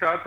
7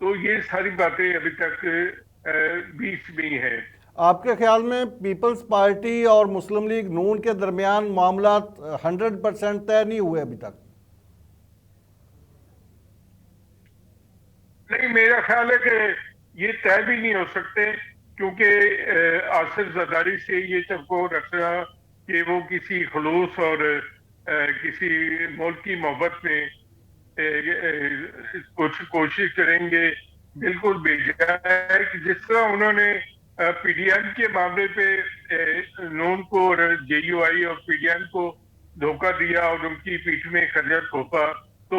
تو یہ ساری باتیں ابھی تک بیچ میں ہی ہیں. آپ کے خیال میں پیپلز پارٹی اور مسلم لیگ نون کے درمیان معاملات 100% طے نہیں ہوئے ابھی تک؟ نہیں، میرا خیال ہے کہ یہ طے بھی نہیں ہو سکتے، کیونکہ آصف زرداری سے یہ توقع رکھنا کہ وہ کسی خلوص اور کسی ملک کی محبت میں کچھ کوشش کریں گے، بالکل بےجا ہے. کہ جس طرح انہوں نے پی ڈی ایم کے معاملے پہ نون کو اور جے یو آئی اور پی ڈی ایم کو دھوکہ دیا اور ان کی پیٹھ میں خنجر گھونپا، تو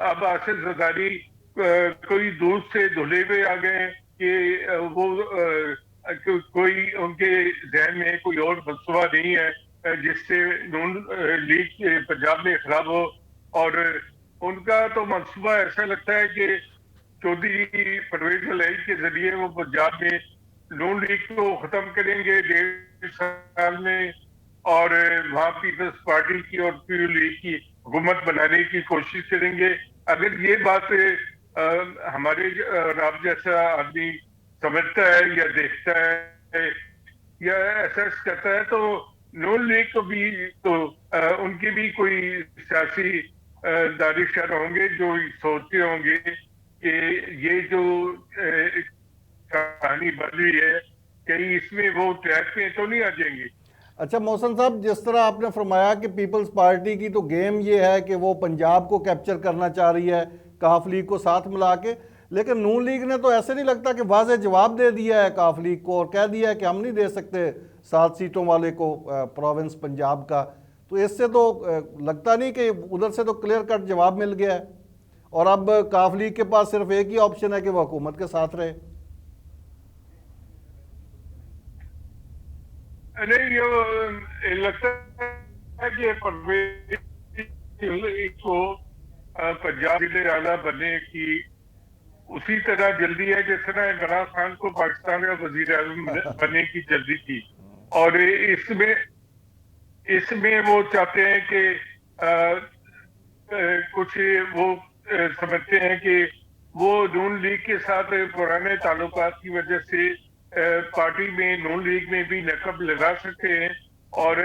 اب آصف زرداری کوئی دور سے دھلے ہوئے آ گئے ہیں کہ وہ کوئی ان کے ذہن میں کوئی اور منصوبہ نہیں ہے جس سے نون لیگ پنجاب میں خراب ہو. اور ان کا تو منصوبہ ایسا لگتا ہے کہ چودھری پرویز الہی کے ذریعے وہ پنجاب میں نون لیگ کو ختم کریں گے 1.5 سال میں، اور وہاں پیپلز پارٹی کی اور پیپل لیگ کی حکومت بنانے کی کوشش کریں گے. اگر یہ بات ہمارے آپ جیسا آدمی سمجھتا ہے یا دیکھتا ہے یا احساس کرتا ہے، تو نون لیگ کو بھی تو ان کی بھی کوئی سیاسی دانشور ہوں گے جو سوچتے ہوں گے کہ یہ جو کہانی بن رہی ہے کہیں اس میں وہ ٹریک پہ تو نہیں آ جائیں گے. اچھا محسن صاحب، جس طرح آپ نے فرمایا کہ پیپلز پارٹی کی تو گیم یہ ہے کہ وہ پنجاب کو کیپچر کرنا چاہ رہی ہے کاف لیگ کو ساتھ ملا کے، لیکن نون لیگ نے تو ایسے نہیں لگتا کہ واضح جواب دے دیا ہے کاف لیگ کو اور کہہ دیا ہے کہ ہم نہیں دے سکتے 7 سیٹوں والے کو پروونس پنجاب کا. تو اس سے تو لگتا نہیں کہ ادھر سے تو کلیئر کٹ جواب مل گیا ہے اور اب کاف لیگ کے پاس صرف ایک ہی آپشن ہے کہ وہ حکومت کے ساتھ رہے. نہیں، یہ لگتا ہے کہ پرویز کو پنجاب ضلع اعلیٰ بننے کی اسی طرح جلدی ہے جس طرح عمران خان کو پاکستان کا وزیر اعظم بننے کی جلدی تھی. اور اس میں وہ چاہتے ہیں کہ کچھ وہ سمجھتے ہیں کہ وہ نون لیگ کے ساتھ پرانے تعلقات کی وجہ سے پارٹی میں نون لیگ میں بھی نقب لگا سکتے ہیں، اور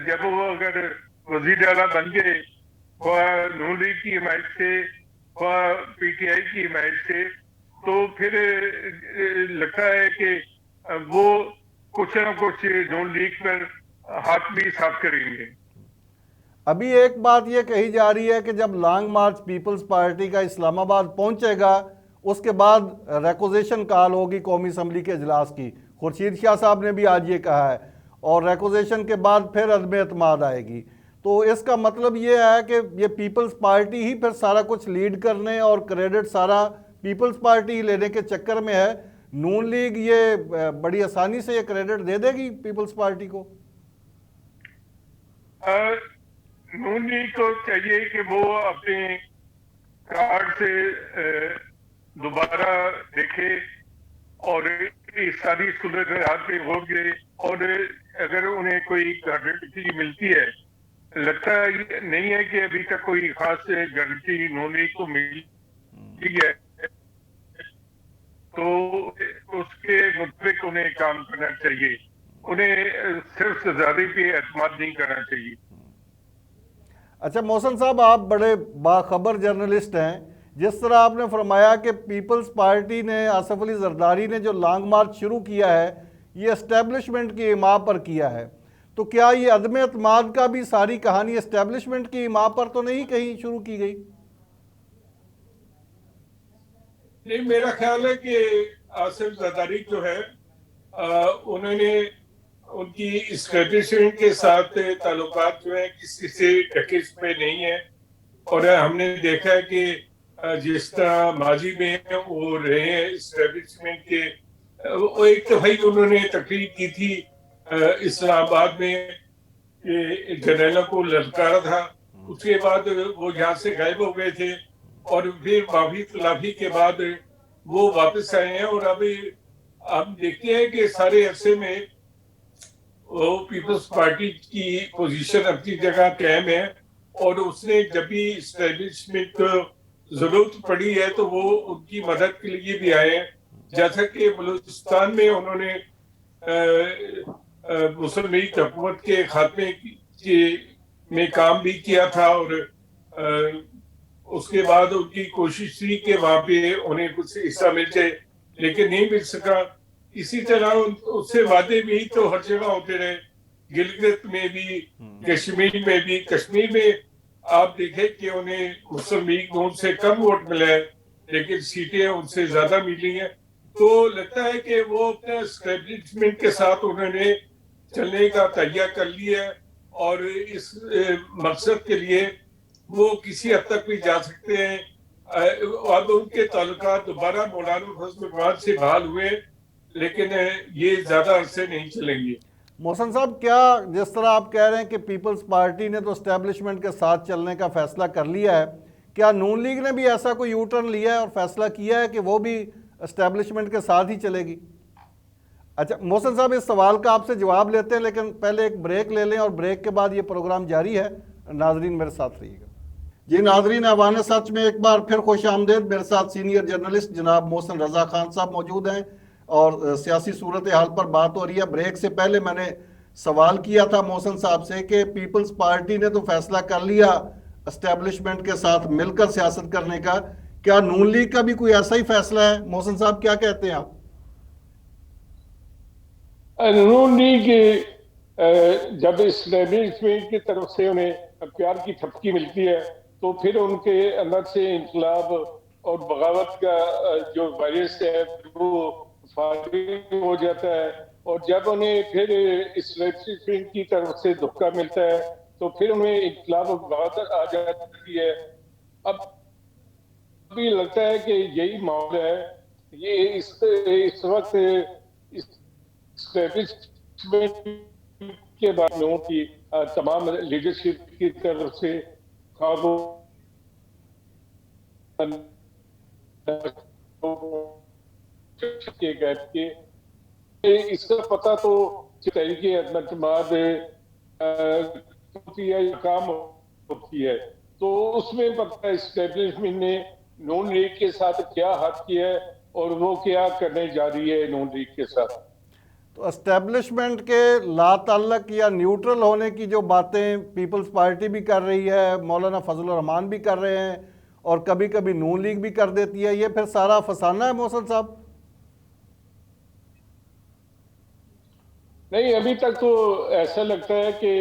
جب وہ اگر وزیر اعلیٰ بن گئے خواہ نون لیگ کی حمایت سے خواہ پی ٹی آئی کی حمایت سے، تو پھر لگتا ہے کہ وہ کچھ نہ کچھ نون لیگ پر ہاتھ بھی صاف کریں گے. ابھی ایک بات یہ کہی جا رہی ہے کہ جب لانگ مارچ پیپلز پارٹی کا اسلام آباد پہنچے گا اس کے بعد ریکوزیشن کال ہوگی قومی اسمبلی کے اجلاس کی. خورشید شاہ صاحب نے بھی آج یہ کہا ہے، اور ریکوزیشن کے بعد پھر عدم اعتماد آئے گی. تو اس کا مطلب یہ ہے کہ یہ پیپلز پارٹی ہی پھر سارا کچھ لیڈ کرنے اور کریڈٹ سارا پیپلز پارٹی لینے کے چکر میں ہے. نون لیگ یہ بڑی آسانی سے یہ کریڈٹ دے دے گی پیپلز پارٹی کو؟ نون لیگ کو چاہیے کہ وہ اپنے کارڈ سے دوبارہ دیکھے اور اس ساری صورتحال پہ غور کرے، اور اگر انہیں کوئی گارنٹی ملتی ہے، لگتا نہیں ہے کہ ابھی تک کوئی خاص گارنٹی نون لیگ کو ملی ہے، تو اس کے مطابق انہیں کام کرنا چاہیے. انہیں صرف سرزادی پہ اعتماد نہیں کرنا چاہیے. اچھا محسن صاحب، آپ بڑے باخبر جرنلسٹ ہیں، جس طرح آپ نے فرمایا کہ پیپلز پارٹی نے آصف علی زرداری نے جو لانگ مارچ شروع کیا ہے یہ اسٹیبلشمنٹ کی ایما پر کیا ہے، تو کیا یہ عدم اعتماد کا بھی ساری کہانی اسٹیبلشمنٹ کی ایما پر تو نہیں کہیں شروع کی گئی؟ نہیں، میرا خیال ہے کہ آصف زرداری جو ہے انہوں نے ان کی اسٹیبلشمنٹ کے ساتھ تعلقات جو ہیں کسی سے ٹکس پہ نہیں ہے، اور ہم نے دیکھا ہے کہ جس طرح ماضی میں وہ رہے ہیں اسٹیبلشمنٹ کے. وہ ایک دفعہ انہوں نے تقریر کی تھی اسلام آباد میں کہ جنرلوں کو للکارا تھا، اس کے بعد وہ یہاں سے غائب ہو گئے تھے، اور پھر معافی تلافی کے بعد وہ واپس آئے ہیں. اور ابھی ہم دیکھتے ہیں کہ سارے عرصے میں وہ پیپلز پارٹی کی پوزیشن اپنی جگہ قائم ہے، اور اس نے جب بھی اسٹیبلشمنٹ ضرورت پڑی ہے تو وہ ان کی مدد کے لیے بھی آئے ہیں. جیسا کہ بلوچستان میں انہوں نے مسلم لیگ حکومت کے خاتمے میں کام بھی کیا تھا, اور اس کے بعد ان کی کوشش تھی کہ وہاں پہ انہیں کچھ حصہ مل جائے, لیکن نہیں مل سکا. اسی طرح اس سے وعدے بھی تو ہر جگہ ہوتے رہے, گلگت میں بھی, کشمیر میں بھی. کشمیر میں آپ دیکھیں کہ انہیں مسلم لیگ نون سے کم ووٹ ملا ہے, لیکن سیٹیں ان سے زیادہ ملی ہیں. تو لگتا ہے کہ وہ اپنے اسٹیبلشمنٹ کے ساتھ انہوں نے چلنے کا تہیہ کر لیا ہے, اور اس مقصد کے لیے وہ کسی حد تک بھی جا سکتے ہیں. اب ان کے تعلقات دوبارہ مولانا فضل الرحمان سے بحال ہوئے, لیکن یہ زیادہ عرصے نہیں چلیں گے. محسن صاحب, کیا جس طرح آپ کہہ رہے ہیں کہ پیپلز پارٹی نے تو اسٹیبلشمنٹ کے ساتھ چلنے کا فیصلہ کر لیا ہے, کیا نون لیگ نے بھی ایسا کوئی یو ٹرن لیا ہے اور فیصلہ کیا ہے کہ وہ بھی اسٹیبلشمنٹ کے ساتھ ہی چلے گی؟ اچھا محسن صاحب, اس سوال کا آپ سے جواب لیتے ہیں, لیکن پہلے ایک بریک لے لیں اور بریک کے بعد یہ پروگرام جاری ہے. ناظرین میرے ساتھ رہیے گا. جی ناظرین, ایوان سچ میں ایک بار پھر خوش آمدید. میرے ساتھ سینئر جرنلسٹ جناب محسن رضا خان صاحب موجود ہیں اور سیاسی صورتحال پر بات ہو رہی ہے. بریک سے پہلے میں نے سوال کیا تھا محسن صاحب سے کہ پیپلز پارٹی نے تو فیصلہ کر لیا اسٹیبلشمنٹ کے ساتھ مل کر سیاست کرنے کا, کیا نون لیگ کا بھی کوئی ایسا ہی فیصلہ ہے؟ محسن صاحب کیا کہتے ہیں آپ؟ نون لیگ جب اسٹیبلشمنٹ کی طرف سے انہیں پیار کی تھپکی ملتی ہے تو پھر ان کے اندر سے انقلاب اور بغاوت کا جو وائرس ہے وہ فائرنگ ہو جاتا ہے, اور جب انہیں پھر اسٹیبلشمنٹ کی طرف سے دھکا ملتا ہے تو پھر انہیں انقلاب اور بغاوت آ جاتی ہے. اب بھی لگتا ہے کہ یہی معاملہ ہے. یہ اس وقت اسٹیبلشمنٹ کے بعد لوگوں کی تمام لیڈرشپ کی طرف سے اس کا پتہ تو تحریک اعتماد ہوتی ہے یا کام ہوتی ہے, تو اس میں پتہ اسٹیبلشمنٹ نے نون لیگ کے ساتھ کیا حد کیا ہے اور وہ کیا کرنے جا رہی ہے نون لیگ کے ساتھ. تو اسٹیبلشمنٹ کے لا تعلق یا نیوٹرل ہونے کی جو باتیں پیپلز پارٹی بھی کر رہی ہے, مولانا فضل الرحمان بھی کر رہے ہیں, اور کبھی کبھی نون لیگ بھی کر دیتی ہے, یہ پھر سارا فسانہ ہے محسن صاحب؟ نہیں, ابھی تک تو ایسا لگتا ہے کہ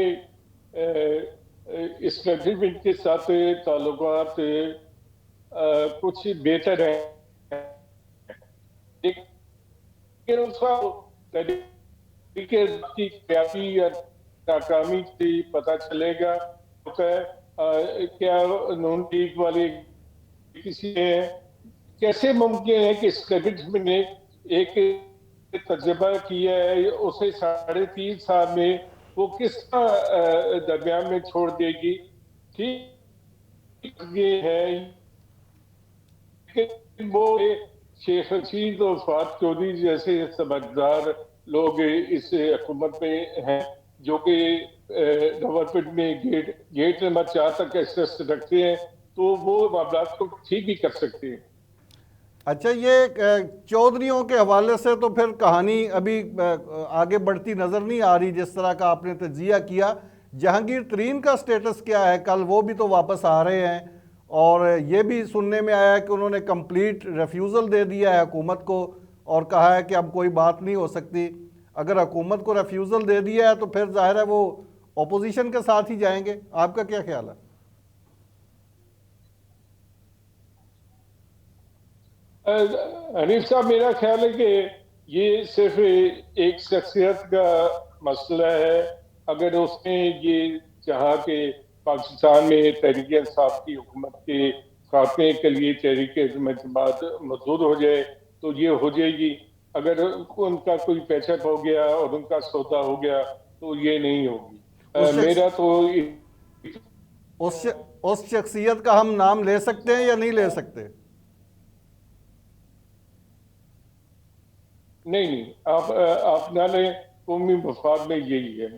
اسٹیبلشمنٹ کے ساتھ تعلقات کچھ بہتر ہیں, لیکن اس کا کی کیفی یا ناکامی سے پتہ چلے گا. کیا نون لیگ والے کسی کیسے ممکن ہے کہ اسٹیبلشمنٹ نے ایک تجربہ کیا ہے اسے 3.5 سال میں وہ کس طرح درمیان میں چھوڑ دے گی؟ ٹھیک یہ ہے کہ وہ شیخ رشید اور فواد چودھری جیسے سمجھدار لوگ اس حکومت میں ہیں جو کہ گورنمنٹ میں گیٹ نمبر 4 تک ایکسس رکھتے ہیں, تو وہ معاملات کو ٹھیک بھی کر سکتے ہیں. اچھا, یہ چودھریوں کے حوالے سے تو پھر کہانی ابھی آگے بڑھتی نظر نہیں آ رہی جس طرح کا آپ نے تجزیہ کیا. جہانگیر ترین کا سٹیٹس کیا ہے؟ کل وہ بھی تو واپس آ رہے ہیں, اور یہ بھی سننے میں آیا ہے کہ انہوں نے کمپلیٹ ریفیوزل دے دیا ہے حکومت کو اور کہا ہے کہ اب کوئی بات نہیں ہو سکتی. اگر حکومت کو ریفیوزل دے دیا ہے تو پھر ظاہر ہے وہ اپوزیشن کے ساتھ ہی جائیں گے. آپ کا کیا خیال ہے؟ حنیف صاحب, میرا خیال ہے کہ یہ صرف ایک شخصیت کا مسئلہ ہے. اگر اس نے یہ چاہا کہ پاکستان میں تحریک انصاف کی حکومت کے خاتمے کے لیے تحریک اعتماد موجود ہو جائے تو یہ ہو جائے گی. اگر ان کا کوئی پیچ اپ ہو گیا اور ان کا سودا ہو گیا تو یہ نہیں ہوگی. میرا تو اس شخصیت کا ہم نام لے سکتے ہیں یا نہیں لے سکتے؟ نہیں, آپ نہ لیں, قومی مفاد میں یہی ہے.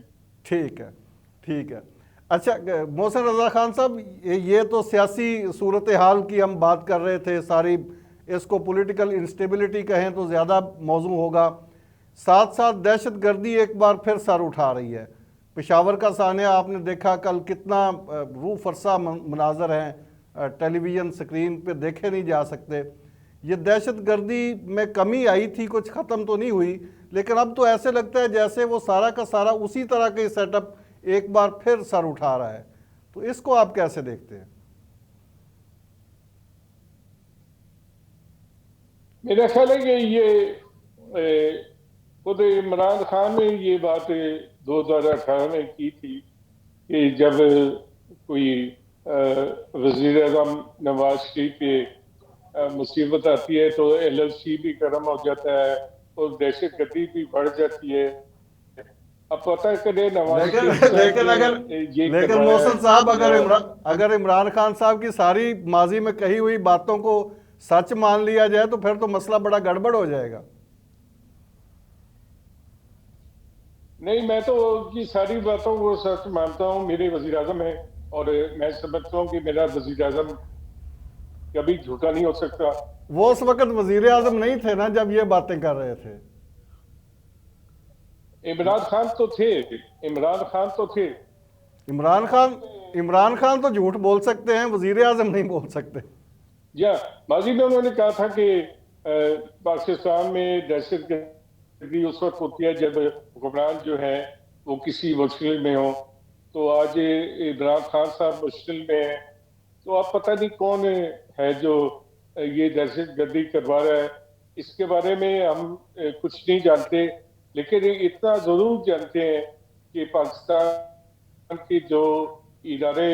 ٹھیک ہے, ٹھیک ہے. اچھا محسن رضا خان صاحب، یہ تو سیاسی صورتحال کی ہم بات کر رہے تھے ساری، اس کو پولیٹیکل انسٹیبلٹی کہیں تو زیادہ موضوع ہوگا. ساتھ ساتھ دہشت گردی ایک بار پھر سر اٹھا رہی ہے. پشاور کا سانحہ آپ نے دیکھا کل، کتنا روح فرسا مناظر ہیں، ٹیلی ویژن سکرین پہ دیکھے نہیں جا سکتے. یہ دہشت گردی میں کمی آئی تھی، کچھ ختم تو نہیں ہوئی، لیکن اب تو ایسے لگتا ہے جیسے وہ سارا کا سارا اسی طرح کے سیٹ اپ ایک بار پھر سر اٹھا رہا ہے. تو اس کو آپ کیسے دیکھتے ہیں؟ میرا خیال ہے کہ یہ خود عمران خان نے یہ بات 2018 میں کی تھی کہ جب کوئی وزیر اعظم نواز شریف پہ مصیبت آتی ہے تو ایل ایل سی بھی گرم ہو جاتا ہے اور دہشت گردی بھی بڑھ جاتی ہے. اب پتہ کرے نواز شریف لیکن محسن صاحب، اگر عمران خان صاحب کی ساری ماضی میں کہی ہوئی باتوں کو سچ مان لیا جائے تو پھر تو مسئلہ بڑا گڑبڑ ہو جائے گا. نہیں، میں تو کی ساری باتوں کو سچ مانتا ہوں. میرے وزیر اعظم ہے اور میں سمجھتا ہوں کہ میرا وزیر اعظم کبھی جھوٹا نہیں ہو سکتا. وہ اس وقت وزیر اعظم نہیں تھے نا جب یہ باتیں کر رہے تھے. عمران خان تو تھے. عمران خان تو جھوٹ بول سکتے ہیں، وزیر اعظم نہیں بول سکتے. ماضی میں انہوں نے کہا تھا کہ پاکستان میں دہشت گردی اس وقت ہوتی ہے جب حکمران جو ہیں وہ کسی مشکل میں ہوں. تو آج عمران خان صاحب مشکل میں ہیں، تو اب پتہ نہیں کون ہے جو یہ دہشت گردی کروا رہا ہے. اس کے بارے میں ہم کچھ نہیں جانتے، لیکن اتنا ضرور جانتے ہیں کہ پاکستان کے جو ادارے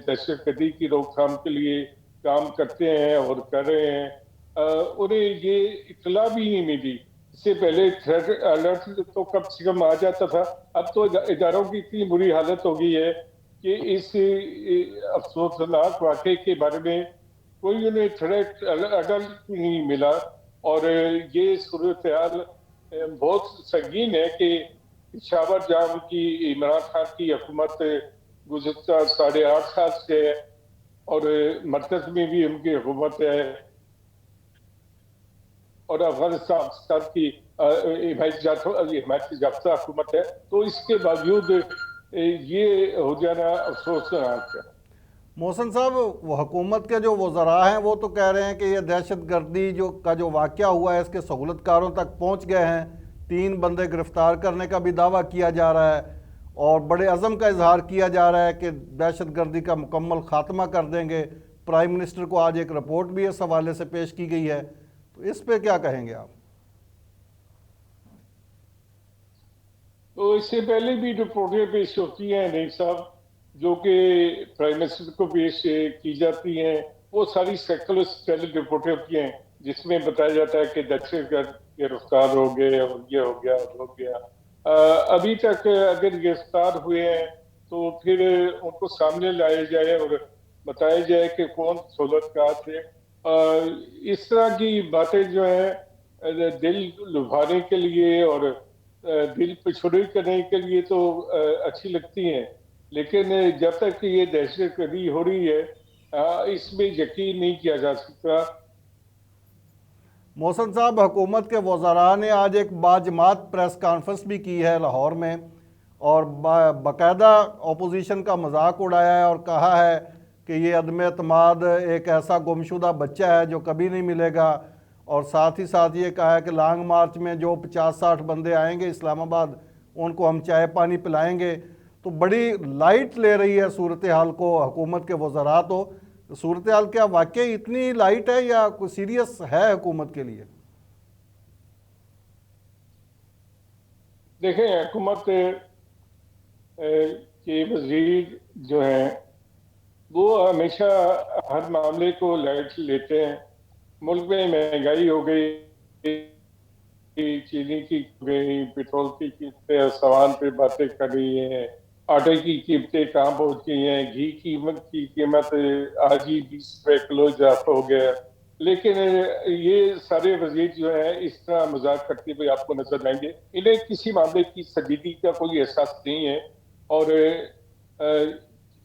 دہشت گردی کی روک تھام کے لیے کام کرتے ہیں اور کر رہے ہیں، انہیں یہ اطلاع بھی نہیں ملی. اس سے پہلے تھریٹ الرٹ تو کم سے کم آ جاتا تھا. اب تو اداروں کی اتنی بری حالت ہو گئی ہے کہ اس افسوسناک واقعے کے بارے میں کوئی انہیں تھریٹ الرٹ نہیں ملا. اور یہ صورتحال بہت سنگین ہے کہ پشاور جام کی عمران خان کی حکومت گزشتہ 8.5 سال سے ہے اور مرکز میں بھی ان کی حکومت ہے اور افغانستان کی حمایت یافتہ حکومت ہے. تو اس کے باوجود یہ ہو جانا افسوسناک ہے. محسن صاحب، وہ حکومت کے جو وزراء ہیں وہ تو کہہ رہے ہیں کہ یہ دہشت گردی کا جو واقعہ ہوا ہے اس کے سہولت کاروں تک پہنچ گئے ہیں. 3 بندے گرفتار کرنے کا بھی دعویٰ کیا جا رہا ہے اور بڑے عزم کا اظہار کیا جا رہا ہے کہ دہشت گردی کا مکمل خاتمہ کر دیں گے. پرائم منسٹر کو آج ایک رپورٹ بھی اس حوالے سے پیش کی گئی ہے. تو اس پہ کیا کہیں گے آپ؟ تو اس سے پہلے بھی رپورٹیں پیش ہوتی ہیں نہیں صاحب، جو کہ پرائم منسٹر کو پیش کی جاتی ہیں. وہ ساری سیکولر رپورٹیں ہوتی ہیں جس میں بتایا جاتا ہے کہ دہشت گرد گرفتار ہو گئے اور یہ ہو گیا وہ ہو گیا. ابھی تک اگر گرفتار ہوئے ہیں تو پھر ان کو سامنے لایا جائے اور بتایا جائے کہ کون سہولت کار تھے. اس طرح کی باتیں جو ہیں دل لبھانے کے لیے اور دل پچھڑی کرنے کے لیے تو اچھی لگتی ہیں، لیکن جب تک یہ دہشت گردی ہو رہی ہے اس میں یقین نہیں کیا جا سکتا. محسن صاحب، حکومت کے وزراء نے آج ایک باجماعت پریس کانفرنس بھی کی ہے لاہور میں اور باقاعدہ اپوزیشن کا مذاق اڑایا ہے اور کہا ہے کہ یہ عدم اعتماد ایک ایسا گمشدہ بچہ ہے جو کبھی نہیں ملے گا. اور ساتھ ہی ساتھ یہ کہا ہے کہ لانگ مارچ میں جو 50-60 بندے آئیں گے اسلام آباد ان کو ہم چائے پانی پلائیں گے. تو بڑی لائٹ لے رہی ہے صورتحال کو حکومت کے وزراء. تو صورتحال کیا واقعی اتنی لائٹ ہے یا کوئی سیریس ہے حکومت کے لیے؟ دیکھیں، حکومت کے وزیر جو ہیں وہ ہمیشہ ہر معاملے کو لائٹ لیتے ہیں. ملک میں مہنگائی ہو گئی، چینی کی ہو گئی، پیٹرول کی قیمتیں سوال پہ باتیں کر رہی ہیں، آٹے کی قیمتیں کہاں پہنچ گئی ہیں، گھی کی قیمت آج ہی 20 روپے کلو اضافہ ہو گیا. لیکن یہ سارے وزیر جو ہیں اس طرح مذاق کرتے ہوئے آپ کو نظر آئیں گے. انہیں کسی معاملے کی سنجیدگی کا کوئی احساس نہیں ہے اور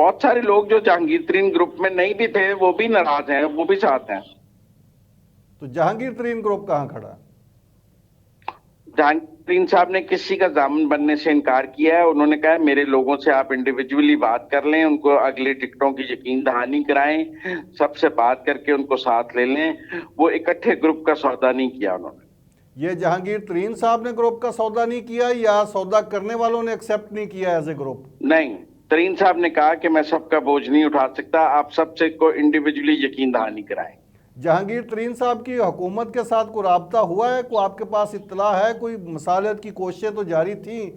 بہت سارے لوگ جو جہانگیر ترین گروپ میں نہیں بھی تھے وہ بھی ناراض ہیں, وہ بھی ساتھ ہیں. تو جہانگیر ترین گروپ کہاں کھڑا؟ جہانگیر ترین صاحب نے کسی کا ضامن بننے سے انکار کیا ہے. انہوں نے کہا میرے لوگوں سے آپ انڈیویجولی بات کر لیں, ان کو اگلی ٹکٹوں کی یقین دہانی کرائیں, سب سے بات کر کے ان کو ساتھ لے لیں. وہ اکٹھے گروپ کا سودا نہیں کیا انہوں نے. یہ جہانگیر ترین صاحب نے گروپ کا سودا نہیں کیا یا سودا کرنے والوں نے ایکسیپٹ نہیں کیا ایز اے گروپ؟ نہیں, ترین صاحب نے کہا کہ میں سب کا بوجھ نہیں اٹھا سکتا, آپ سب سے کو انڈیویجولی یقین دہانی کرائیں. جہانگیر ترین صاحب کی حکومت کے ساتھ کوئی رابطہ ہوا ہے؟ کوئی آپ کے پاس اطلاع ہے؟ کوئی مصالحت کی کوششیں تو جاری تھیں,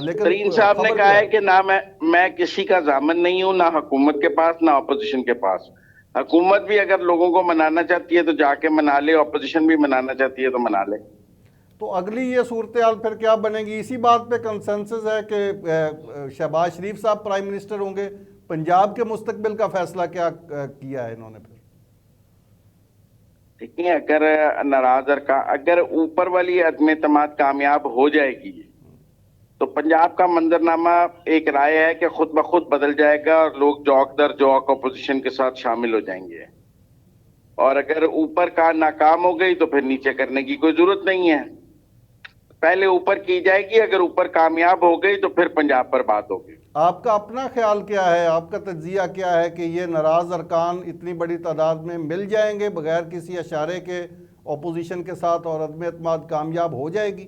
لیکن ترین صاحب نے کہا ہے کہ نہ میں کسی کا ضامن نہیں ہوں, نہ حکومت کے پاس نہ اپوزیشن کے پاس. حکومت بھی اگر لوگوں کو منانا چاہتی ہے تو جا کے منا لے, اپوزیشن بھی منانا چاہتی ہے تو منا لے. تو اگلی یہ صورتحال پھر کیا بنے گی؟ اسی بات پہ کنسنسس ہے کہ شہباز شریف صاحب پرائم منسٹر ہوں گے. پنجاب کے مستقبل کا فیصلہ کیا کیا ہے انہوں نے پھر؟ دیکھیں, اگر ناراض اگر اوپر والی عدم اعتماد کامیاب ہو جائے گی تو پنجاب کا منظرنامہ ایک رائے ہے کہ خود بخود بدل جائے گا اور لوگ جوک در جوک اپوزیشن کے ساتھ شامل ہو جائیں گے. اور اگر اوپر کا ناکام ہو گئی تو پھر نیچے کرنے کی کوئی ضرورت نہیں ہے, پہلے اوپر کی جائے گی. اگر اوپر کامیاب ہو گئی تو پھر پنجاب پر بات ہوگی. آپ کا اپنا خیال کیا ہے, آپ کا تجزیہ کیا ہے کہ یہ ناراض ارکان اتنی بڑی تعداد میں مل جائیں گے بغیر کسی اشارے کے اپوزیشن کے ساتھ اور عدم اعتماد کامیاب ہو جائے گی؟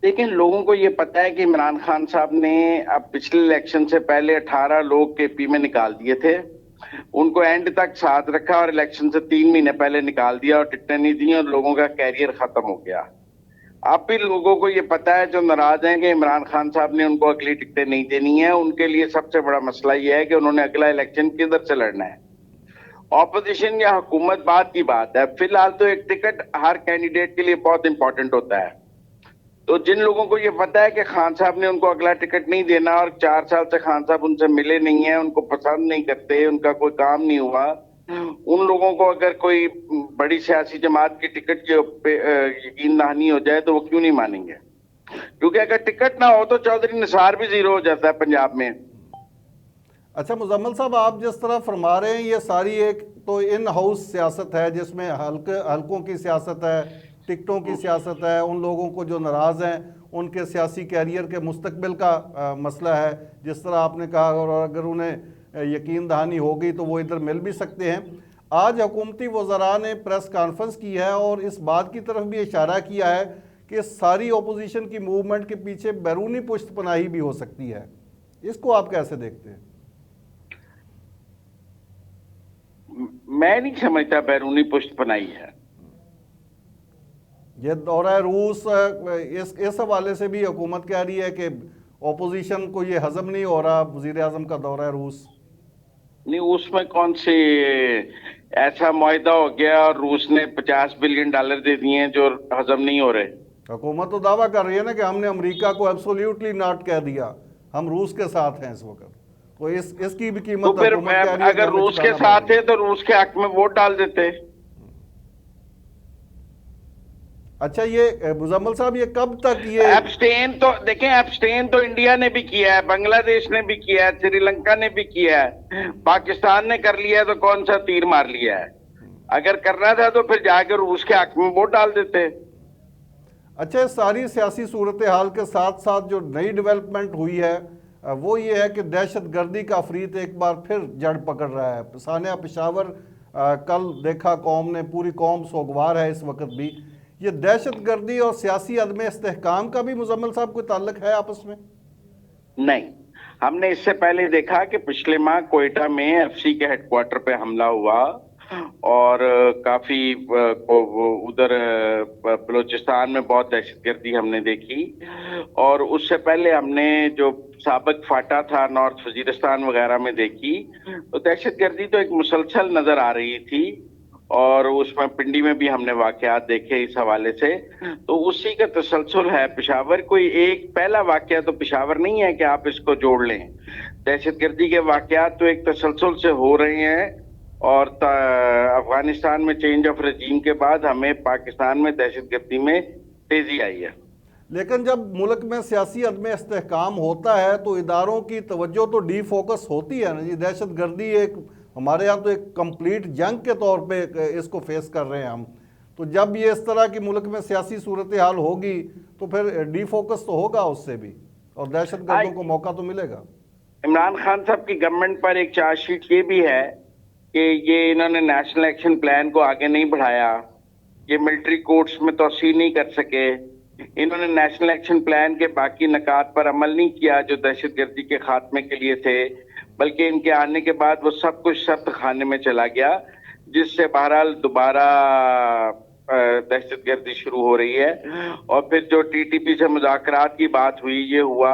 لیکن لوگوں کو یہ پتا ہے کہ عمران خان صاحب نے اب پچھلے الیکشن سے پہلے 18 لوگ کے پی میں نکال دیے تھے, ان کو اینڈ تک ساتھ رکھا اور الیکشن سے 3 مہینے پہلے نکال دیا اور ٹکٹیں نہیں دی اور لوگوں کا کیریئر ختم ہو گیا. اب بھی لوگوں کو یہ پتا ہے جو ناراض ہیں کہ عمران خان صاحب نے ان کو اگلی ٹکٹیں نہیں دینی ہیں. ان کے لیے سب سے بڑا مسئلہ یہ ہے کہ انہوں نے اگلا الیکشن کدھر سے لڑنا ہے. اپوزیشن یا حکومت بات کی بات ہے, فی الحال تو ایک ٹکٹ ہر کینڈیڈیٹ کے لیے بہت امپورٹنٹ ہوتا ہے. تو جن لوگوں کو یہ پتا ہے کہ خان صاحب نے ان کو اگلا ٹکٹ نہیں دینا اور 4 سال سے خان صاحب ان سے ملے نہیں ہیں, ان کو پسند نہیں کرتے, ان کا کوئی کام نہیں ہوا, ان لوگوں کو اگر کوئی بڑی سیاسی جماعت کی ٹکٹ کے یقین دہانی ہو جائے تو وہ کیوں نہیں مانیں گے؟ کیونکہ اگر ٹکٹ نہ ہو تو چودھری نثار بھی زیرو ہو جاتا ہے پنجاب میں. اچھا مزمل صاحب, آپ جس طرح فرما رہے ہیں یہ ساری ایک تو ان ہاؤس سیاست ہے جس میں حلقوں کی سیاست ہے, ٹکٹوں کی سیاست ہے, ان لوگوں کو جو ناراض ہیں ان کے سیاسی کیریئر کے مستقبل کا مسئلہ ہے جس طرح آپ نے کہا, اور اگر انہیں یقین دہانی ہوگی تو وہ ادھر مل بھی سکتے ہیں. آج حکومتی وزراء نے پریس کانفرنس کی ہے اور اس بات کی طرف بھی اشارہ کیا ہے کہ ساری اپوزیشن کی موومنٹ کے پیچھے بیرونی پشت پناہی بھی ہو سکتی ہے. اس کو آپ کیسے دیکھتے ہیں؟ میں نہیں سمجھتا بیرونی پشت پناہی ہے. یہ دورہ روس اس حوالے سے بھی حکومت کہہ رہی ہے کہ اپوزیشن کو یہ ہضم نہیں ہو رہا وزیر اعظم کا دورہ روس. نہیں, اس میں کون سی ایسا معاہدہ ہو گیا اور روس نے $50 بلین دے دیے ہیں جو ہضم نہیں ہو رہے. حکومت تو دعویٰ کر رہی ہے نا کہ ہم نے امریکہ کو ایبسولیوٹلی ناٹ کہہ دیا, ہم روس کے ساتھ ہیں اس وقت. تو اس کی بھی قیمت تو پھر اگر روس کے ساتھ ہے تو روس کے حق میں ووٹ ڈال دیتے. اچھا یہ مزمل صاحب یہ کب تک یہ ایبسٹین تو دیکھیں, ایبسٹین تو انڈیا نے بھی کیا ہے, بنگلہ دیش نے بھی کیا ہے, سری لنکا نے بھی کیا ہے, پاکستان نے کر لیا ہے تو کون سا تیر مار لیا ہے. اگر کرنا تھا تو پھر جا کے روس کے حق میں ووٹ ڈال دیتے. اچھا ساری سیاسی صورتحال کے ساتھ ساتھ جو نئی ڈیولپمنٹ ہوئی ہے وہ یہ ہے کہ دہشت گردی کا عفریت ایک بار پھر جڑ پکڑ رہا ہے. سانحہ پشاور کل دیکھا قوم نے, پوری قوم سوگوار ہے اس وقت بھی. یہ دہشت گردی اور سیاسی عدم استحکام کا بھی مزمل صاحب کوئی تعلق ہے آپس میں؟ نہیں, ہم نے اس سے پہلے دیکھا کہ پچھلے ماہ کوئٹہ میں ایف سی کے ہیڈ کوارٹر پہ حملہ ہوا اور کافی ادھر بلوچستان میں بہت دہشت گردی ہم نے دیکھی. اور اس سے پہلے ہم نے جو سابق فاٹا تھا نارتھ وزیرستان وغیرہ میں دیکھی, تو دہشت گردی تو ایک مسلسل نظر آ رہی تھی. اور اس میں پنڈی میں بھی ہم نے واقعات دیکھے اس حوالے سے, تو اسی کا تسلسل ہے. پشاور کوئی ایک پہلا واقعہ تو پشاور نہیں ہے کہ آپ اس کو جوڑ لیں. دہشت گردی کے واقعات تو ایک تسلسل سے ہو رہے ہیں, اور افغانستان میں چینج آف رجیم کے بعد ہمیں پاکستان میں دہشت گردی میں تیزی آئی ہے. لیکن جب ملک میں سیاسی عدم استحکام ہوتا ہے تو اداروں کی توجہ تو ڈی فوکس ہوتی ہے نا جی. دہشت گردی ایک ہمارے یہاں تو ایک کمپلیٹ جنگ کے طور پہ اس کو فیس کر رہے ہیں ہم. تو جب یہ اس طرح کی ملک میں سیاسی صورتحال ہوگی تو پھر ڈی فوکس تو ہوگا اس سے بھی, اور دہشت گردوں کو موقع تو ملے گا. عمران خان صاحب کی گورنمنٹ پر ایک چارج شیٹ یہ بھی ہے کہ یہ انہوں نے نیشنل ایکشن پلان کو آگے نہیں بڑھایا, یہ ملٹری کورٹس میں توسیع نہیں کر سکے, انہوں نے نیشنل ایکشن پلان کے باقی نکات پر عمل نہیں کیا جو دہشت گردی کے خاتمے کے لیے تھے, بلکہ ان کے آنے کے بعد وہ سب کچھ سخت خانے میں چلا گیا, جس سے بہرحال دوبارہ دہشت گردی شروع ہو رہی ہے. اور پھر جو ٹی ٹی پی سے مذاکرات کی بات ہوئی, یہ ہوا,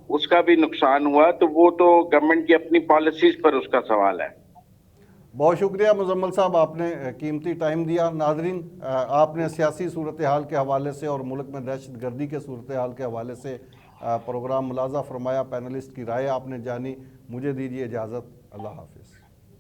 اس کا بھی نقصان ہوا. تو وہ تو گورنمنٹ کی اپنی پالیسیز پر اس کا سوال ہے. بہت شکریہ مزمل صاحب, آپ نے قیمتی ٹائم دیا. ناظرین, آپ نے سیاسی صورتحال کے حوالے سے اور ملک میں دہشت گردی کے صورتحال کے حوالے سے پروگرام ملاحظہ فرمایا, پینلسٹ کی رائے آپ نے جانی. مجھے دیجیے اجازت, اللہ حافظ.